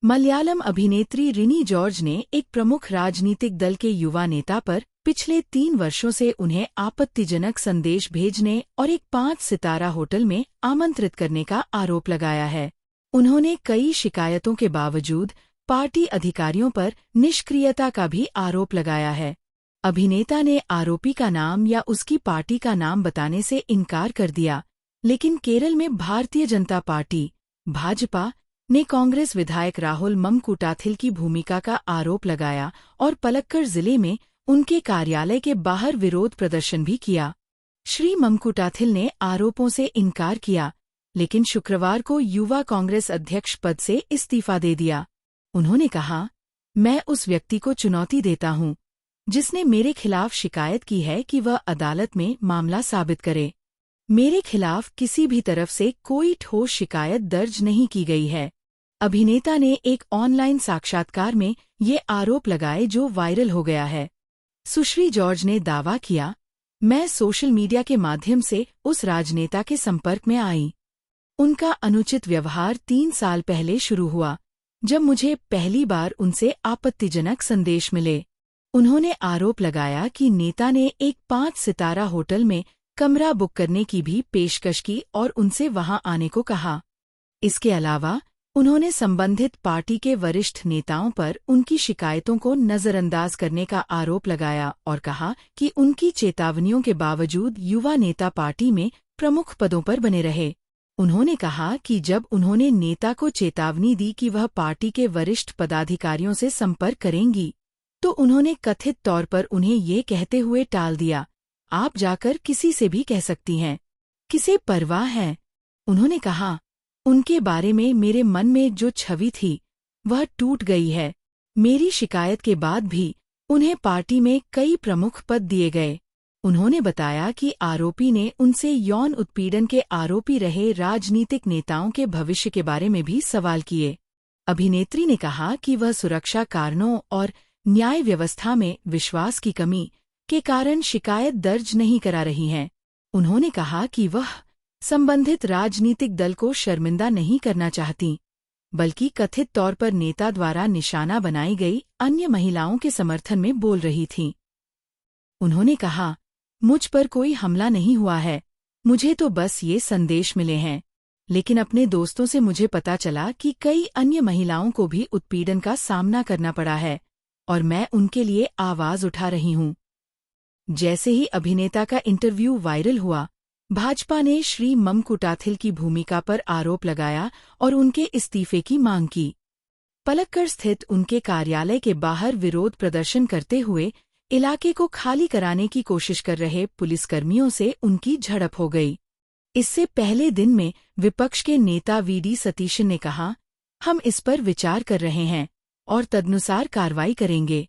मलयालम अभिनेत्री रिनी जॉर्ज ने एक प्रमुख राजनीतिक दल के युवा नेता पर पिछले 3 वर्षों से उन्हें आपत्तिजनक संदेश भेजने और एक 5 सितारा होटल में आमंत्रित करने का आरोप लगाया है। उन्होंने कई शिकायतों के बावजूद पार्टी अधिकारियों पर निष्क्रियता का भी आरोप लगाया है। अभिनेता ने आरोपी का नाम या उसकी पार्टी का नाम बताने से इनकार कर दिया, लेकिन केरल में भारतीय जनता पार्टी भाजपा ने कांग्रेस विधायक राहुल ममकुटाथिल की भूमिका का आरोप लगाया और पलक्कड़ जिले में उनके कार्यालय के बाहर विरोध प्रदर्शन भी किया। श्री ममकुटाथिल ने आरोपों से इनकार किया, लेकिन शुक्रवार को युवा कांग्रेस अध्यक्ष पद से इस्तीफा दे दिया। उन्होंने कहा, मैं उस व्यक्ति को चुनौती देता हूं जिसने मेरे खिलाफ शिकायत की है कि वह अदालत में मामला साबित करे। मेरे खिलाफ किसी भी तरफ से कोई ठोस शिकायत दर्ज नहीं की गई है। अभिनेता ने एक ऑनलाइन साक्षात्कार में ये आरोप लगाए जो वायरल हो गया है। सुश्री जॉर्ज ने दावा किया, मैं सोशल मीडिया के माध्यम से उस राजनेता के संपर्क में आई। उनका अनुचित व्यवहार 3 साल पहले शुरू हुआ, जब मुझे पहली बार उनसे आपत्तिजनक संदेश मिले। उन्होंने आरोप लगाया कि नेता ने एक 5 सितारा होटल में कमरा बुक करने की भी पेशकश की और उनसे वहां आने को कहा। इसके अलावा उन्होंने संबंधित पार्टी के वरिष्ठ नेताओं पर उनकी शिकायतों को नजरअंदाज करने का आरोप लगाया और कहा कि उनकी चेतावनियों के बावजूद युवा नेता पार्टी में प्रमुख पदों पर बने रहे। उन्होंने कहा कि जब उन्होंने नेता को चेतावनी दी कि वह पार्टी के वरिष्ठ पदाधिकारियों से संपर्क करेंगी, तो उन्होंने कथित तौर पर उन्हें ये कहते हुए टाल दिया, आप जाकर किसी से भी कह सकती हैं, किसे परवाह है। उन्होंने कहा, उनके बारे में मेरे मन में जो छवि थी वह टूट गई है। मेरी शिकायत के बाद भी उन्हें पार्टी में कई प्रमुख पद दिए गए। उन्होंने बताया कि आरोपी ने उनसे यौन उत्पीड़न के आरोपी रहे राजनीतिक नेताओं के भविष्य के बारे में भी सवाल किए। अभिनेत्री ने कहा कि वह सुरक्षा कारणों और न्याय व्यवस्था में विश्वास की कमी के कारण शिकायत दर्ज नहीं करा रही हैं। उन्होंने कहा कि वह संबंधित राजनीतिक दल को शर्मिंदा नहीं करना चाहती, बल्कि कथित तौर पर नेता द्वारा निशाना बनाई गई अन्य महिलाओं के समर्थन में बोल रही थीं। उन्होंने कहा, मुझ पर कोई हमला नहीं हुआ है, मुझे तो बस ये संदेश मिले हैं, लेकिन अपने दोस्तों से मुझे पता चला कि कई अन्य महिलाओं को भी उत्पीड़न का सामना करना पड़ा है और मैं उनके लिए आवाज उठा रही हूं। जैसे ही अभिनेता का इंटरव्यू वायरल हुआ, भाजपा ने श्री ममकुटाथिल की भूमिका पर आरोप लगाया और उनके इस्तीफे की मांग की। पलक्कड़ स्थित उनके कार्यालय के बाहर विरोध प्रदर्शन करते हुए इलाके को खाली कराने की कोशिश कर रहे पुलिसकर्मियों से उनकी झड़प हो गई। इससे पहले दिन में विपक्ष के नेता वी.डी. सतीशन ने कहा, हम इस पर विचार कर रहे हैं और तदनुसार कार्रवाई करेंगे।